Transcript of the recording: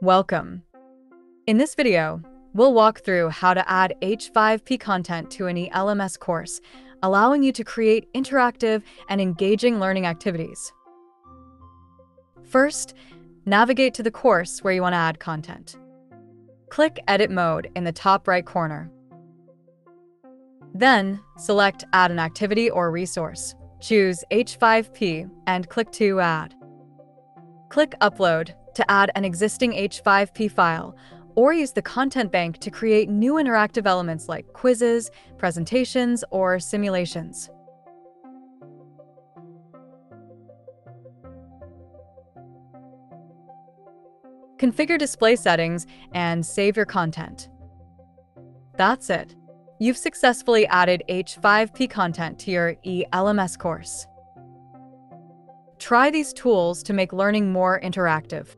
Welcome. In this video, we'll walk through how to add H5P content to an ELMS course, allowing you to create interactive and engaging learning activities. First, navigate to the course where you want to add content. Click Edit Mode in the top right corner. Then, select Add an activity or resource. Choose H5P and click to Add. Click Upload to add an existing H5P file, or use the content bank to create new interactive elements like quizzes, presentations, or simulations. Configure display settings and save your content. That's it. You've successfully added H5P content to your ELMS course. Try these tools to make learning more interactive.